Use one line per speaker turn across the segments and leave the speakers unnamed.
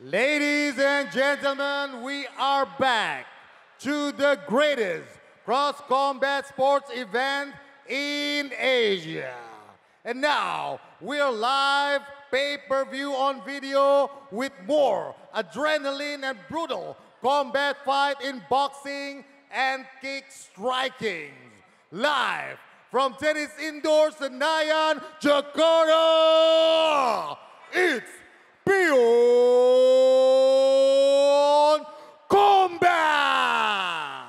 Ladies and gentlemen, we are back to the greatest cross-combat sports event in Asia. And now, we're live pay-per-view on video with more adrenaline and brutal combat fight in boxing and kick striking. Live from Tennis Indoor Senayan, Jakarta, it's Beyond Combat!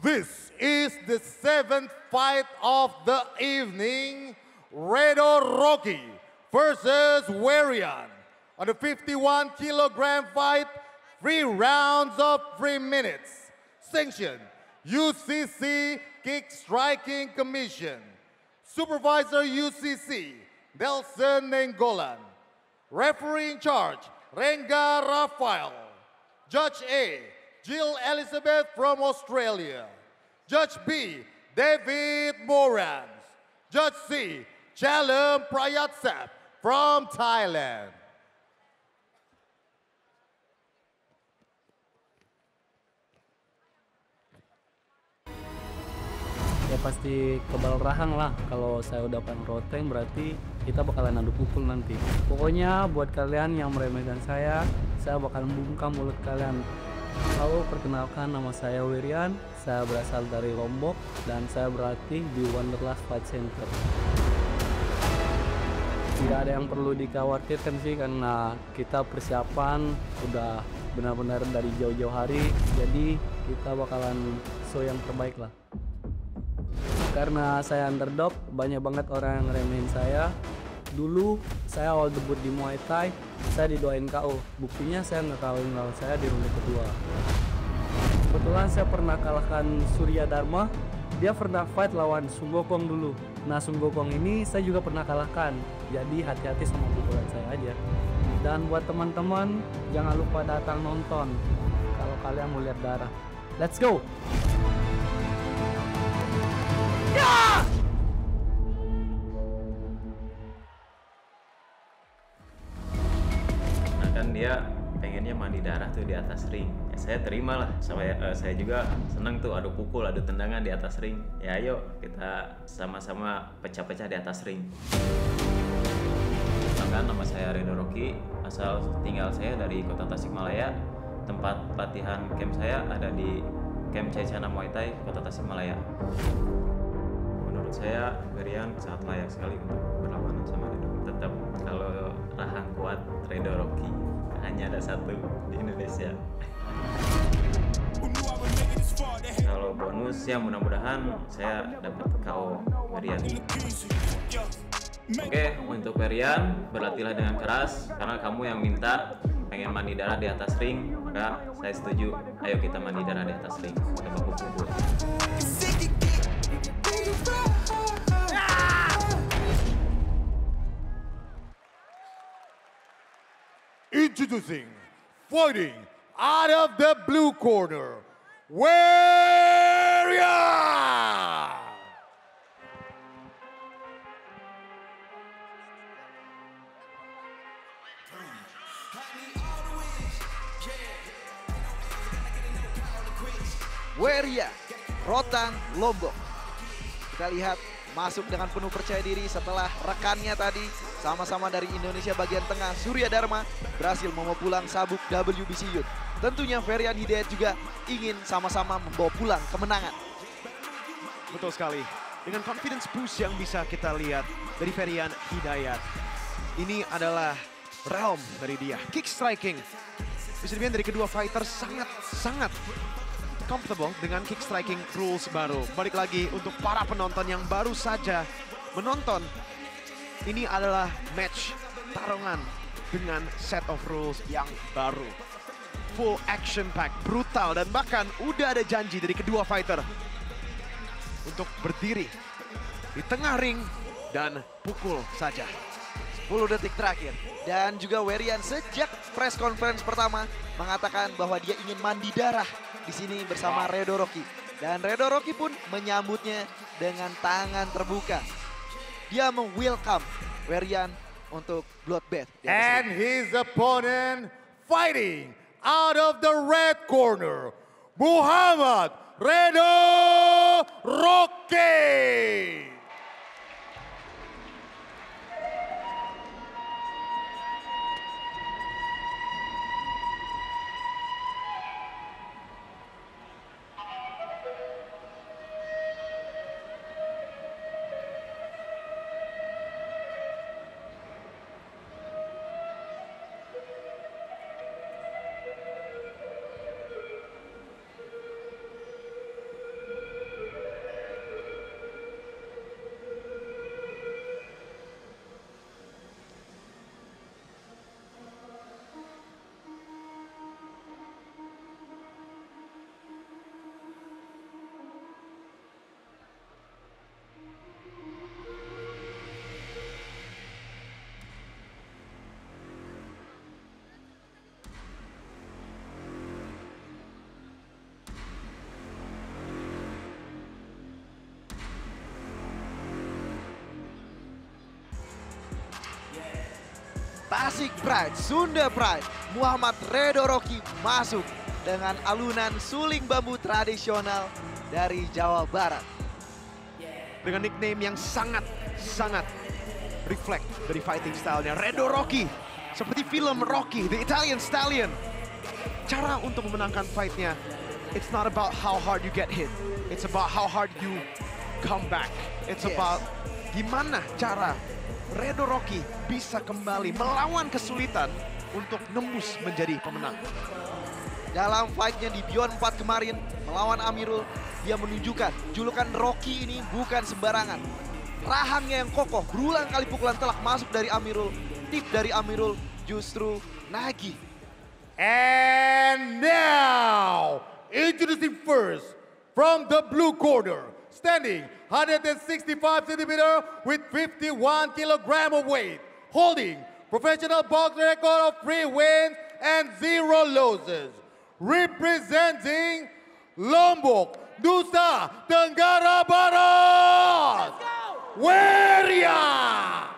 This is the seventh fight of the evening. Redo Rocky versus Warian. On the 51-kilogram fight, 3 rounds of 3 minutes. Sanctioned UCC Kick Striking Commission. Supervisor UCC, Nelson Nengolan. Referee in charge, Renga Rafael. Judge A, Jill Elizabeth from Australia. Judge B, David Morans. Judge C, Chalem Prayatsap from Thailand.
Ya pasti kebal rahang lah. Kalau saya udah pan roteng berarti kita bakalan adu pukul nanti. Pokoknya buat kalian yang meremehkan saya bakalan bungkam mulut kalian. Halo, perkenalkan nama saya Wirian, saya berasal dari Lombok dan saya berlatih di Wanderlust Fight Center. Tidak ada yang perlu dikhawatirkan sih karena kita persiapan udah benar-benar dari jauh-jauh hari, jadi kita bakalan show yang terbaik lah. Karena saya underdog, banyak banget orang yang ngeremehin saya. Dulu saya awal debut di Muay Thai, saya didoain KO. Buktinya saya ngekalahin lawan saya di ronde kedua. Kebetulan saya pernah kalahkan Surya Dharma. Dia pernah fight lawan Sung Gokong dulu. Nah, Sung Gokong ini saya juga pernah kalahkan. Jadi hati-hati sama pukulan saya aja. Dan buat teman-teman, jangan lupa datang nonton kalau kalian mau lihat darah. Let's go! Ya!
Dia pengennya mandi darah tuh di atas ring. Ya, saya terima lah. Saya juga senang tuh adu pukul, adu tendangan di atas ring. Ya ayo kita sama-sama pecah-pecah di atas ring. Bahkan nama saya Redo Rocky, asal tinggal saya dari kota Tasikmalaya. Tempat latihan camp saya ada di Camp Caicana Muay Thai, kota Tasikmalaya. Menurut saya Wirian sangat layak sekali untuk berlawanan sama Redo. Tetap kalau rahang kuat Redo Rocky. Hanya ada satu di Indonesia. Kalau bonus ya mudah-mudahan saya dapat KO Wirian. Oke, untuk Wirian berlatihlah dengan keras karena kamu yang minta pengen mandi darah di atas ring, maka saya setuju. Ayo kita mandi darah di atas ring. Kita baku pukul.
Introducing, fighting out of the blue corner, Warian!
Warian, Rotan, Lombok. Kita lihat masuk dengan penuh percaya diri setelah rekannya tadi sama-sama dari Indonesia bagian tengah, Surya Dharma, berhasil membawa pulang sabuk WBC Youth. Tentunya Varian Hidayat juga ingin sama-sama membawa pulang kemenangan.
Betul sekali. Dengan confidence boost yang bisa kita lihat dari Varian Hidayat. Ini adalah realm dari dia. Kick striking. Bisa dibilang dari kedua fighter sangat comfortable dengan kick striking rules baru. Balik lagi untuk para penonton yang baru saja menonton. Ini adalah match taruhan dengan set of rules yang baru. Full action pack, brutal, dan bahkan udah ada janji dari kedua fighter. untuk berdiri di tengah ring dan pukul saja.
10 detik terakhir. Dan juga Werian sejak press conference pertama mengatakan bahwa dia ingin mandi darah di sini bersama Redo Rocky. Dan Redo Rocky pun menyambutnya dengan tangan terbuka. Dia meng-welcome Werian untuk bloodbath.
And his opponent fighting out of the red corner, Muhammad Redo Rocky.
Tasik Pride, Sunda Pride, Muhammad Redo Rocky masuk dengan alunan suling bambu tradisional dari Jawa Barat.
Dengan nickname yang sangat reflect dari fighting style-nya. Redo Rocky, seperti film Rocky, The Italian Stallion. Cara untuk memenangkan fight-nya, it's not about how hard you get hit. It's about how hard you come back. It's about gimana cara Redo Rocky bisa kembali melawan kesulitan untuk nembus menjadi pemenang.
Dalam fight-nya di Beyond 4 kemarin melawan Amirul, dia menunjukkan julukan Rocky ini bukan sembarangan. Rahangnya yang kokoh, berulang kali pukulan telak masuk dari Amirul. Tip dari Amirul justru nagih.
And now, introducing first from the blue corner, standing 165 centimeter with 51 kilogram of weight, holding professional box record of 3 wins and 0 losses, representing Lombok, Nusa Tenggara Barat, Werian.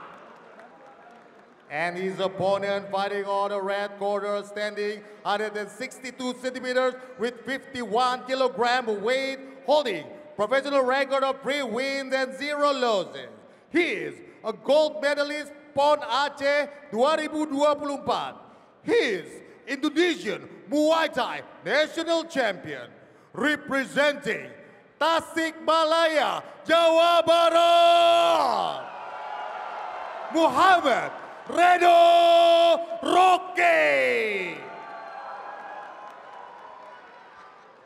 And his opponent fighting on the red corner, standing 162 centimeters with 51 kilogram of weight, holding professional record of 3 wins and 0 losses. He is a gold medalist PON Aceh 2024. He is Indonesian Muay Thai national champion, representing Tasikmalaya, Jawa Barat, Muhammad Redo Rocky.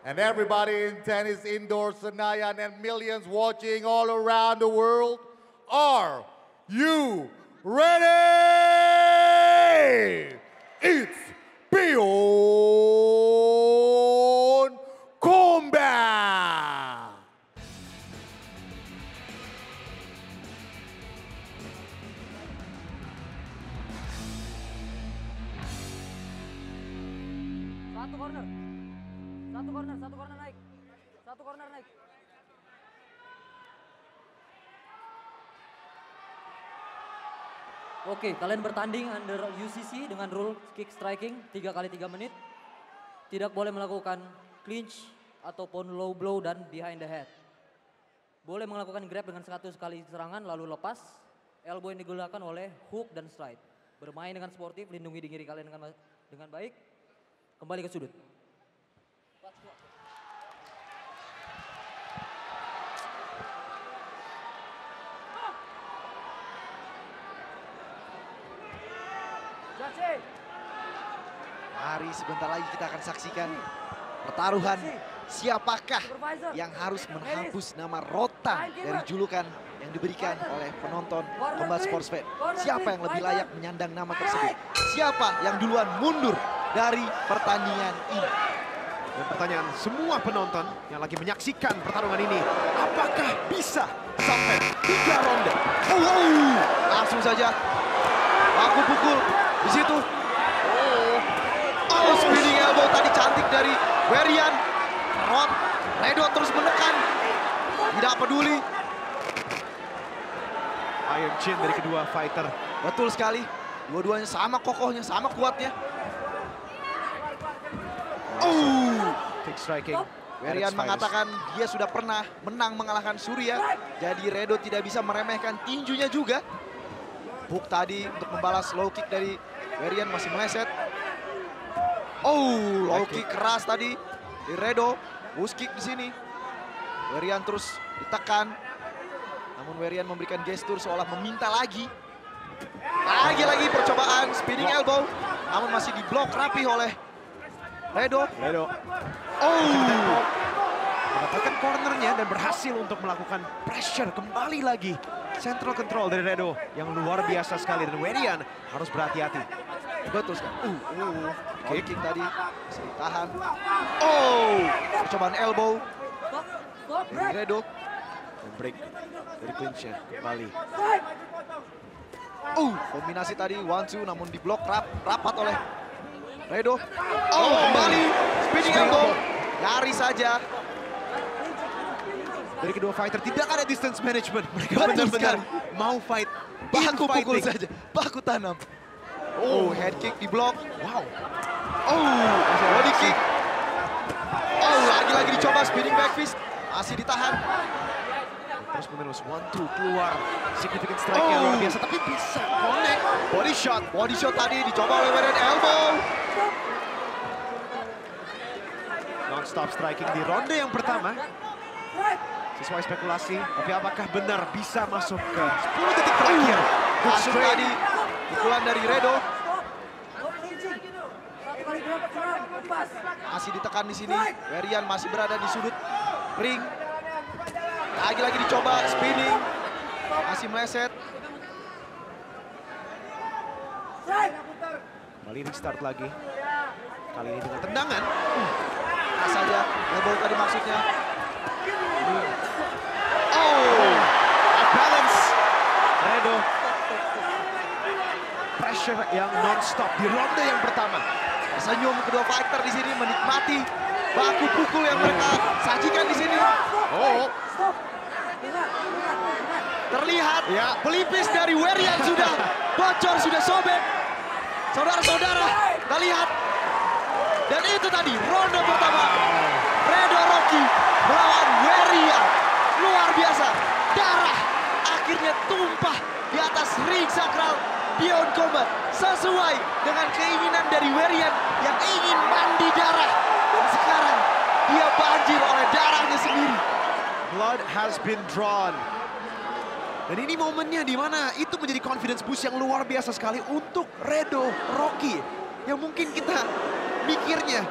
And everybody in tennis indoor Senayan and millions watching all around the world, are you ready? It's Beyond Combat.
Satu corner naik. Oke, kalian bertanding under UCC dengan rule kick striking 3 kali 3 menit. Tidak boleh melakukan clinch ataupun low blow dan behind the head. Boleh melakukan grab dengan 100 kali serangan lalu lepas. Elbow yang digunakan oleh hook dan strike. Bermain dengan sportif, lindungi diri kalian dengan baik. Kembali ke sudut.
Mari sebentar lagi kita akan saksikan pertaruhan siapakah yang harus menghapus nama rotan dari julukan yang diberikan oleh penonton Combat Sports Fan. Siapa yang lebih layak menyandang nama tersebut? Siapa yang duluan mundur dari pertandingan ini?
Dan pertanyaan semua penonton yang lagi menyaksikan pertarungan ini, apakah bisa sampai 3 ronde?
Langsung saja aku pukul di situ. Spinning elbow tadi cantik dari Werian. Redo terus menekan, tidak peduli.
Iron chin dari kedua fighter.
Betul sekali, dua-duanya sama kokohnya, sama kuatnya.
Kick striking.
Werian mengatakan dia sudah pernah menang mengalahkan Surya. Jadi Redo tidak bisa meremehkan tinjunya juga. Hook tadi untuk membalas low kick dari Werian masih meleset. Low kick keras tadi di Redo. Push kick di sini. Werian terus ditekan. Namun Werian memberikan gestur seolah meminta lagi. Lagi percobaan spinning elbow. Namun masih diblok rapi oleh Redo.
Mendapatkan cornernya dan berhasil untuk melakukan pressure kembali lagi. Central control dari Redo yang luar biasa sekali. Dan Werian harus berhati-hati.
Betul sekali. Kick tadi masih ditahan. Percobaan elbow dari Redo.
Dan break dari clinch-nya kembali.
Kombinasi tadi 1-2 namun diblok rapat oleh Redo. Kembali spinning elbow. Lari saja.
Dari kedua fighter tidak ada distance management. Mereka
Betul
benar-benar
sekali.
mau fight.
Baku pukul
Infighting.
saja. Baku tanam. Head kick diblok.
Wow.
Body kick. Lagi-lagi dicoba spinning back fist. Masih ditahan.
Terus menerus 1-2 keluar. Significant strike-nya luar biasa. Tapi bisa connect. Body shot.
Body shot tadi dicoba oleh Werian. Elbow.
Non-stop striking di ronde yang pertama. Sesuai spekulasi. Tapi apakah benar bisa masuk ke 10 detik terakhir?
Masuk tadi. Pukulan dari Redo. Masih ditekan di sini. Werian masih berada di sudut ring. Lagi-lagi dicoba spinning. Masih meleset.
Kembali restart lagi. Kali ini dengan tendangan.
Pas saja. Elbow tadi maksudnya.
Off balance. Redo. Pressure yang non-stop di ronde yang pertama.
Senyum kedua fighter di sini menikmati baku pukul yang mereka sajikan di sini. Terlihat pelipis dari Werian sudah bocor, sudah sobek. Saudara-saudara, kita lihat. Dan itu tadi ronde pertama. Redo Rocky melawan Werian. Luar biasa. Darah akhirnya tumpah di atas ring sakral Beyond Combat. Sesuai dengan keinginan dari Werian yang ingin mandi darah. Dan sekarang dia banjir oleh darahnya sendiri.
Blood has been drawn. Dan ini momennya di mana itu menjadi confidence boost yang luar biasa sekali untuk Redo Rocky. Yang mungkin kita mikirnya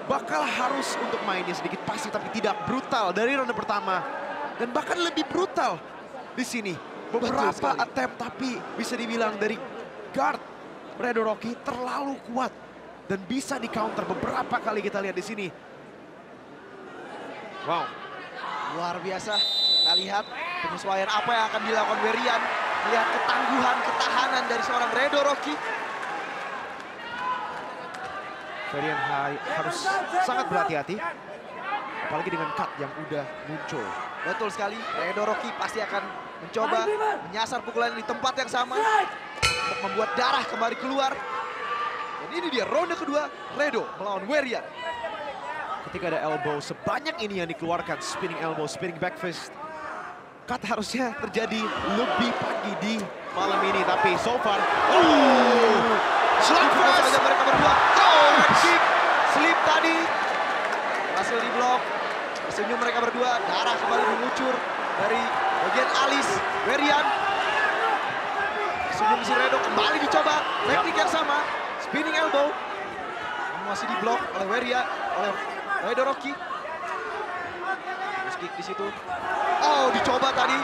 bakal harus untuk mainnya sedikit pasif tapi tidak brutal dari ronde pertama. Dan bahkan lebih brutal di sini. Beberapa attempt tapi bisa dibilang dari guard Redo Rocky terlalu kuat. Dan bisa di counter beberapa kali kita lihat di sini. Wow.
Luar biasa. Kita lihat penyesuaian apa yang akan dilakukan Werian. Melihat ketangguhan, ketahanan dari seorang Redo Rocky.
Werian harus sangat berhati-hati. Apalagi dengan cut yang udah muncul.
Betul sekali. Redo Rocky pasti akan mencoba menyasar pukulan di tempat yang sama. Untuk membuat darah kembali keluar. Dan ini dia ronde kedua. Redo melawan Werian.
Ketika ada elbow sebanyak ini yang dikeluarkan, spinning elbow, spinning back fist. Cut harusnya terjadi lebih pagi di malam ini, tapi so far,
Slugfest saja mereka berdua. Head kick, slip tadi, berhasil diblok. Tersenyum mereka berdua, darah kembali mengucur dari bagian alis Werian. Tersenyum si Redo kembali dicoba, teknik yang sama, spinning elbow. Masih diblok oleh Werian, oleh Redo Rocky. Terus kick di situ. Dicoba tadi.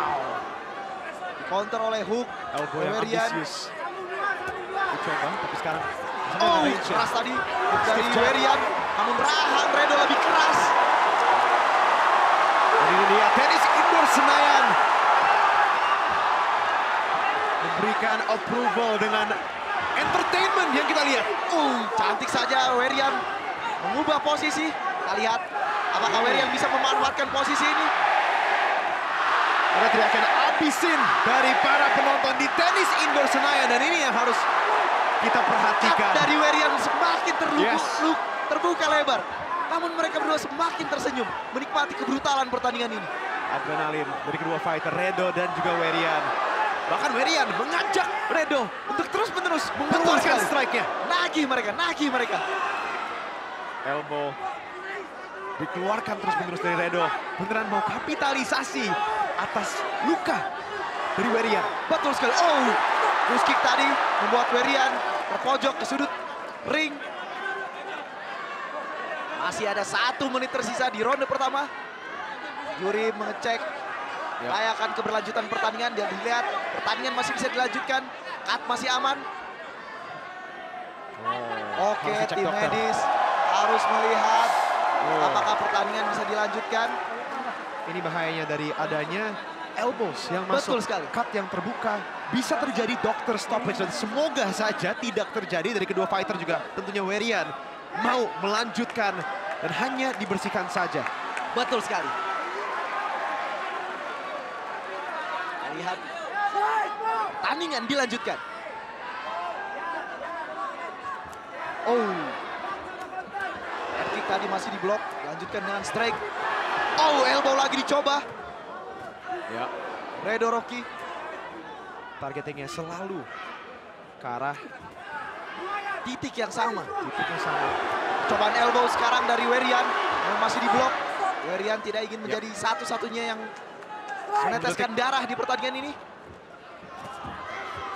Di counter oleh hook.
elbow yang
Werian.
ambisius. Dicoba, tapi sekarang
Keras tadi hook dari Werian. Namun rahang Redo lebih keras.
memberikan approval dengan entertainment yang kita lihat.
Cantik saja Werian mengubah posisi. Kita lihat apakah Werian bisa memanfaatkan posisi ini.
Ada teriakan abisin dari para penonton di tenis indoor Senayan, dan ini yang harus kita perhatikan.
Dari Werian semakin
Yes.
terbuka lebar. Namun mereka berdua semakin tersenyum menikmati kebrutalan pertandingan ini.
Adrenalin dari kedua fighter, Redo dan juga Werian. Bahkan Werian mengajak Redo untuk terus-menerus mengeluarkan
sekali.
strike-nya.
Nagih mereka.
Elbow dikeluarkan terus-menerus dari Redo. Beneran mau kapitalisasi atas luka dari Werian.
Betul sekali. Cross kick tadi membuat Werian terpojok ke sudut ring. Masih ada 1 menit tersisa di ronde pertama. Juri mengecek layakan keberlanjutan pertandingan, dan dilihat pertandingan masih bisa dilanjutkan. Cut masih aman. Oke,
harus dicek
tim
dokter.
medis harus melihat apakah pertandingan bisa dilanjutkan.
Ini bahayanya dari adanya elbows yang
Betul
masuk,
sekali.
cut yang terbuka. Bisa terjadi dokter stoppage, dan semoga saja tidak terjadi dari kedua fighter juga. Tentunya Werian mau melanjutkan dan hanya dibersihkan saja.
Betul sekali. Kita lihat pertandingan dilanjutkan. Head kick tadi masih diblok, lanjutkan dengan strike. Elbow lagi dicoba.
Ya,
Redo Rocky.
targetingnya selalu ke arah
Titik yang sama.
titik yang sama.
Cobaan elbow sekarang dari Werian yang masih diblok. Werian tidak ingin menjadi satu-satunya yang meneteskan darah di pertandingan ini.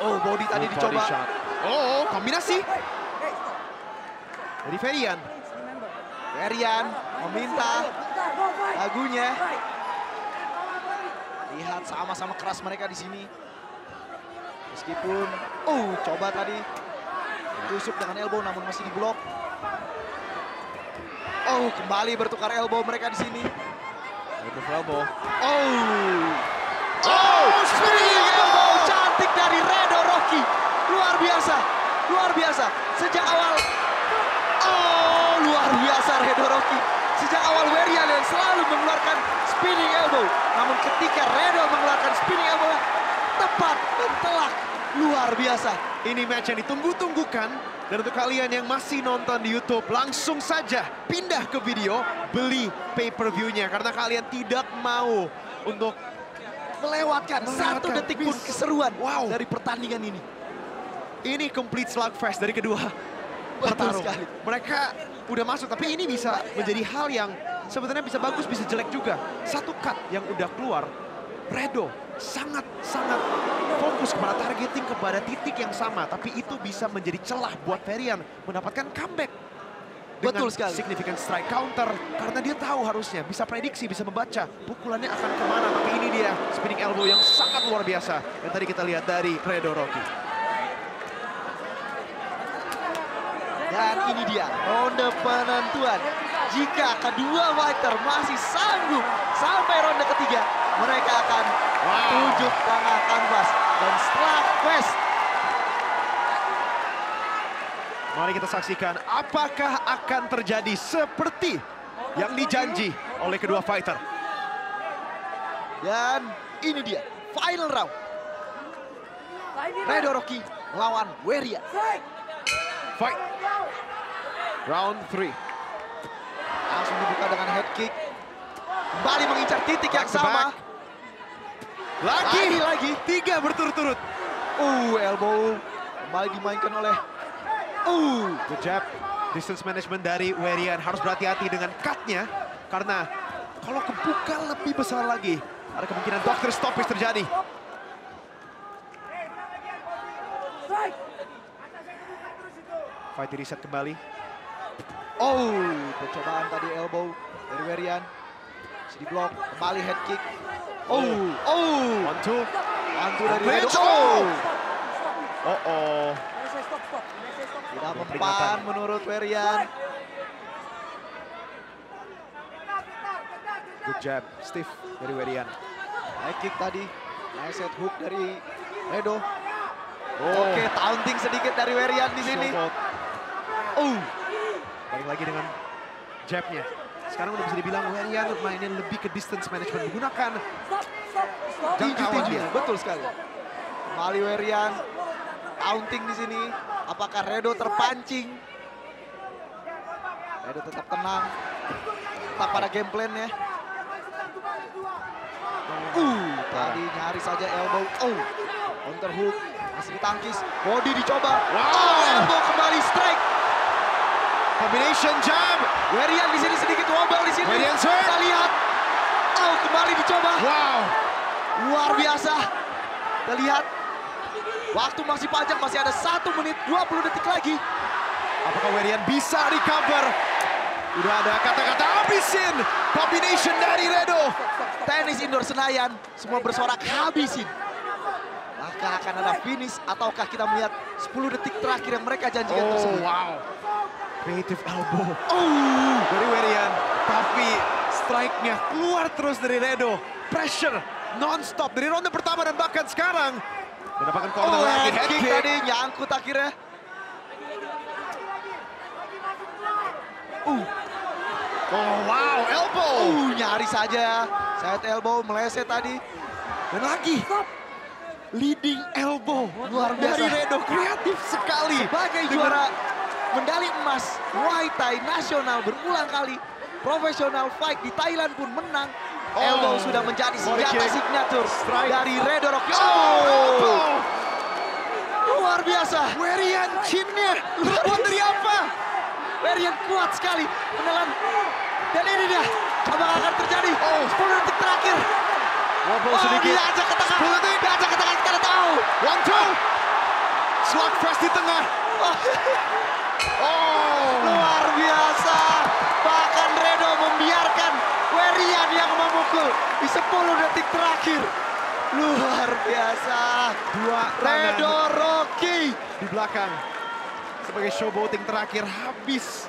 Body tadi
Body
dicoba.
shot. Kombinasi dari Werian.
Werian meminta lagunya. Lihat sama-sama keras mereka di sini. Meskipun coba tadi tusuk dengan elbow namun masih diblok. Kembali bertukar elbow mereka di sini.
Elbow.
Spinning elbow cantik dari Redo Rocky. Luar biasa. Sejak awal. Luar biasa Redo Rocky. Sejak awal Werian yang selalu mengeluarkan spinning elbow. Namun ketika Redo mengeluarkan spinning elbow, tepat dan telak. Luar biasa.
Ini match yang ditunggu-tunggukan. Dan untuk kalian yang masih nonton di YouTube, langsung saja pindah ke video, beli pay-per-view-nya. Karena kalian tidak mau untuk
Melewatkan 1 detik pun keseruan
Wow.
dari pertandingan ini.
ini complete slugfest dari kedua petarung.
sekali.
Mereka udah masuk, tapi ini bisa menjadi hal yang sebenarnya bisa bagus, bisa jelek juga. Satu cut yang udah keluar, Redo sangat-sangat fokus kepada targeting kepada titik yang sama. Tapi itu bisa menjadi celah buat Werian mendapatkan comeback. Dengan
Betul sekali.
significant strike counter. Karena dia tahu harusnya, bisa prediksi, bisa membaca pukulannya akan kemana. Tapi ini dia spinning elbow yang sangat luar biasa. Yang tadi kita lihat dari Redo Rocky.
Dan ini dia ronde penentuan. Jika kedua fighter masih sanggup sampai ronde ketiga, mereka akan tujuh tengah kanvas dan slugfest.
Mari kita saksikan apakah akan terjadi seperti yang dijanji oleh kedua fighter.
Dan ini dia final round. Redo Rocky melawan Werian.
Fight. Round 3.
Langsung dibuka dengan head kick. Kembali mengincar titik yang
Back to
sama.
back. Lagi.
Lagi.
3 berturut-turut.
Elbow kembali dimainkan oleh
Good jab. Distance management dari Werian. Harus berhati-hati dengan cut-nya. Karena kalau kebuka lebih besar lagi, ada kemungkinan doctor stoppage terjadi. Fight di reset kembali.
percobaan tadi elbow dari Werian. Masih diblok, kembali head kick.
1-2.
Mantu dari Redo. Tidak mempan menurut Werian.
Good jab, stiff dari Werian.
High kick tadi. Nice head hook dari Redo. Oke, taunting sedikit dari Werian di sini.
Balik lagi dengan jabnya. Sekarang udah bisa dibilang Werian mainin lebih ke distance management. Menggunakan
Tinju ya, betul sekali. Kembali Werian, taunting di sini. Apakah Redo terpancing? Redo tetap tenang, tetap pada game plan-nya. Tadi nyaris saja elbow. Counter hook, masih ditangkis. Body dicoba. Elbow kembali strike.
combination jab.
Werian di sini sedikit wobble di sini.
Werian serve.
Kita lihat. Kembali dicoba.
Wow.
Luar biasa. Kita lihat. Waktu masih panjang, masih ada 1 menit 20 detik lagi.
Apakah Werian bisa recover? Udah ada kata-kata habisin. Combination dari Redo.
Tenis indoor Senayan, semua bersorak habisin. Maka akan ada finish ataukah kita melihat 10 detik terakhir yang mereka janjikan tersebut.
Wow. Creative elbow. Dari Werian. Tapi strike-nya keluar terus dari Redo. Pressure non-stop dari ronde pertama dan bahkan sekarang. Mendapatkan corner lagi.
Head kick tadi nyangkut akhirnya.
Wow, elbow.
Nyaris saja. Side elbow meleset tadi.
Dan lagi. Leading elbow.
Luar biasa.
Dari Redo, kreatif sekali.
Sebagai juara medali emas Muay Thai nasional berulang kali. Profesional fight di Thailand pun menang. Elbow sudah menjadi senjata signature dari Redo Rocky. Luar biasa.
Werian chinnya terbuat dari apa?
Werian kuat sekali menelan. Dan ini dia. Apa akan terjadi? 10 detik terakhir.
Wobble sedikit.
Diajak ke tengah.
10 detik.
Diajak ke tengah, kita udah tahu.
1-2. Slugfest di tengah.
Luar biasa. Bahkan Redo membiarkan Werian yang memukul di 10 detik terakhir. Luar biasa.
Dua
Redo Rocky
di belakang. Sebagai showboating terakhir habis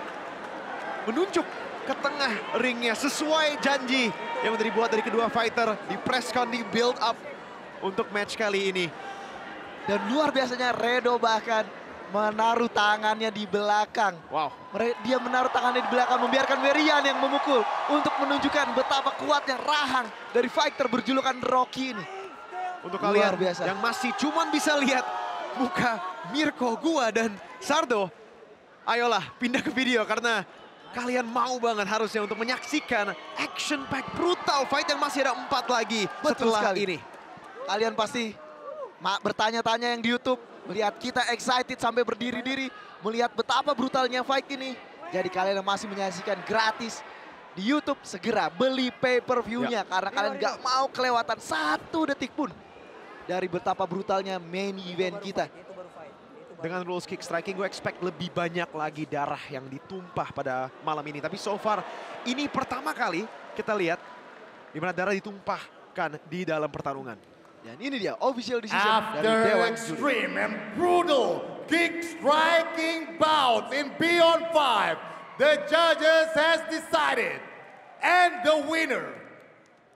menunjuk ke tengah ringnya sesuai janji yang dibuat dari kedua fighter di press con, di build up untuk match kali ini.
Dan luar biasanya Redo bahkan menaruh tangannya di belakang.
Wow.
Dia menaruh tangannya di belakang, membiarkan Werian yang memukul untuk menunjukkan betapa kuatnya rahang dari fighter berjulukan Rocky ini.
Untuk
Luar
kalian
biasa.
yang masih cuman bisa lihat muka Mirko, gua, dan Sardo, ayolah pindah ke video karena kalian mau banget harusnya untuk menyaksikan action pack brutal fight yang masih ada 4 lagi setelah
sekali.
ini.
Kalian pasti bertanya-tanya yang di YouTube, melihat kita excited sampai berdiri-diri, melihat betapa brutalnya fight ini. Jadi kalian yang masih menyaksikan gratis di YouTube, segera beli pay-per-view-nya karena kalian gak mau kelewatan 1 detik pun dari betapa brutalnya main event kita.
Dengan rules kick striking, gue expect lebih banyak lagi darah yang ditumpah pada malam ini. Tapi so far, ini pertama kali kita lihat di mana darah ditumpahkan di dalam pertarungan.
Dan ini dia official decision dari Dewan
After
Juri.
extreme and brutal kick striking bouts in Beyond 5, the judges has decided, and the winner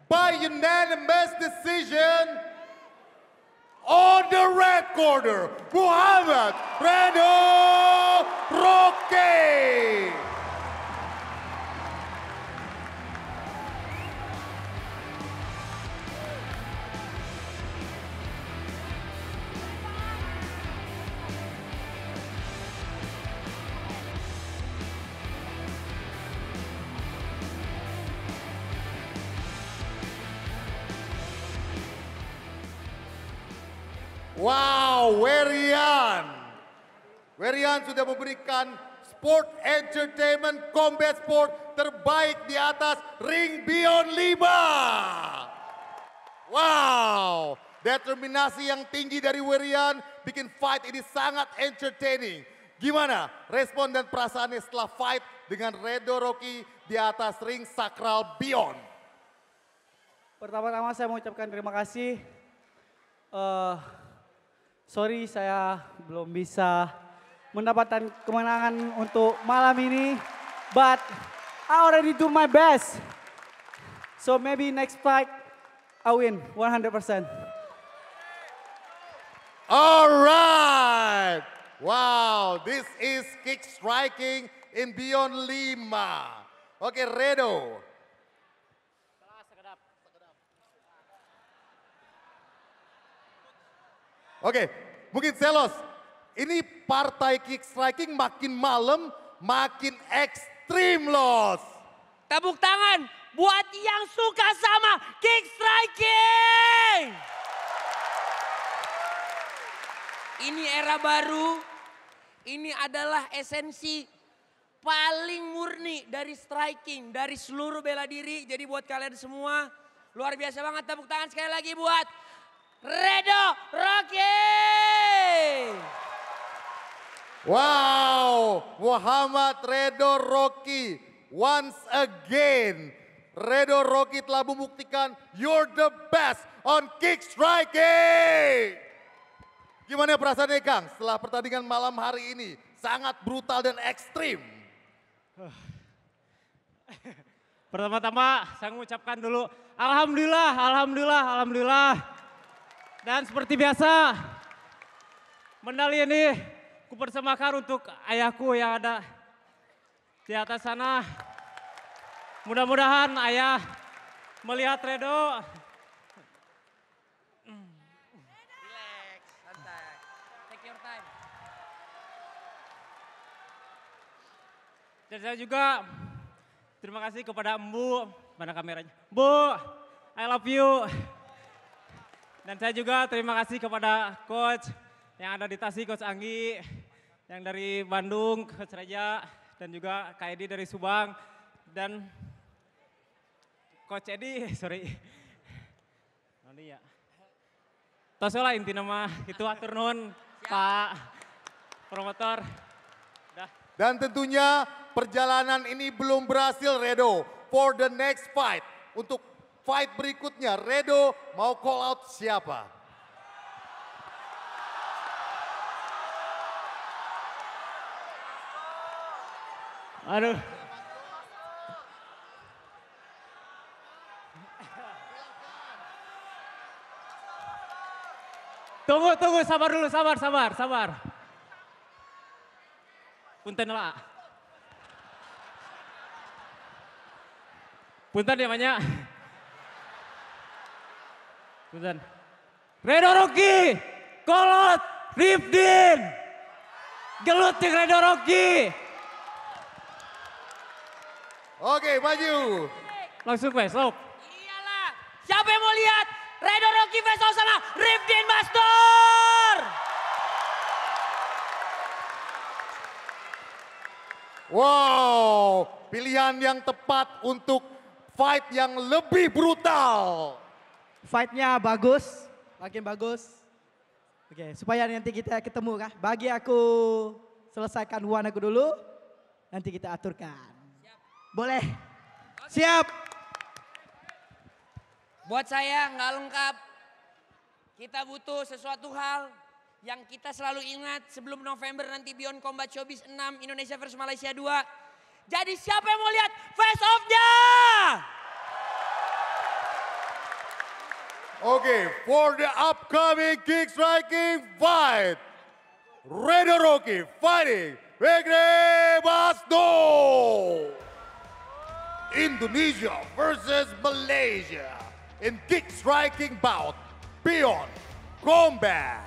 by unanimous decision on the red corner, Muhammad Redo Rocky. Wow, Werian. Werian sudah memberikan sport entertainment combat sport terbaik di atas ring Beyond 5. Wow, determinasi yang tinggi dari Werian bikin fight ini sangat entertaining. Gimana respon dan perasaannya setelah fight dengan Redo Rocky di atas ring sakral Beyond?
Pertama-tama saya mengucapkan terima kasih. Sorry saya belum bisa mendapatkan kemenangan untuk malam ini. But I already do my best. So maybe next fight I win 100%.
Alright. Wow, this is kick striking in Beyond 5. Oke, Redo. Oke, mungkin Selos, ini partai kick striking makin malam, makin ekstrim, Los.
Tepuk tangan buat yang suka sama kick striking. Ini era baru, ini adalah esensi paling murni dari striking, dari seluruh bela diri. Jadi buat kalian semua, luar biasa banget. Tepuk tangan sekali lagi buat Redo Rocky.
Wow, Muhammad Redo Rocky once again. Redo Rocky telah membuktikan you're the best on kick striking. Gimana perasaannya Kang setelah pertandingan malam hari ini? Sangat brutal dan ekstrim.
Pertama-tama saya mengucapkan dulu Alhamdulillah, Alhamdulillah, Alhamdulillah. Dan seperti biasa, medali ini kupersembahkan untuk ayahku yang ada di atas sana. Mudah-mudahan ayah melihat Redo.
Relax, santai. Take your time.
Dan saya juga terima kasih kepada Embu, mana kameranya? Bu, I love you. Dan saya juga terima kasih kepada coach yang ada di Tasik, Coach Anggi, yang dari Bandung, Coach Reja, dan juga Kak Edi dari Subang, dan Coach Edi, sorry. Nanti ya. Tosolah inti nama itu atur nuhun Pak promotor. Dah.
Dan tentunya perjalanan ini belum berhasil Redo. For the next fight, untuk fight berikutnya Redo mau call out siapa?
Aduh. Tunggu, sabar dulu, sabar. Punten lah. Punten namanya. Punten. Redo Rocky, kolot, Rifdin. Gelut yang Redo Rocky.
Oke, maju.
Langsung besok.
Iyalah, siapa yang mau lihat Redo Rocky face off sama Rifdin Bastor?
Wow, pilihan yang tepat untuk fight yang lebih brutal.
Fight-nya bagus, makin bagus. Oke, supaya nanti kita ketemu kah? Bagi aku selesaikan one aku dulu, nanti kita aturkan. Boleh? Siap.
Buat saya nggak lengkap. Kita butuh sesuatu hal yang kita selalu ingat sebelum November nanti Beyond Combat Showbiz 6 Indonesia versus Malaysia 2. Jadi siapa yang mau lihat face off-nya?
Okay, for the upcoming kick striking fight, Redo Rocky fighting Rifdin Bastor. Indonesia versus Malaysia in kick striking bout Beyond Combat.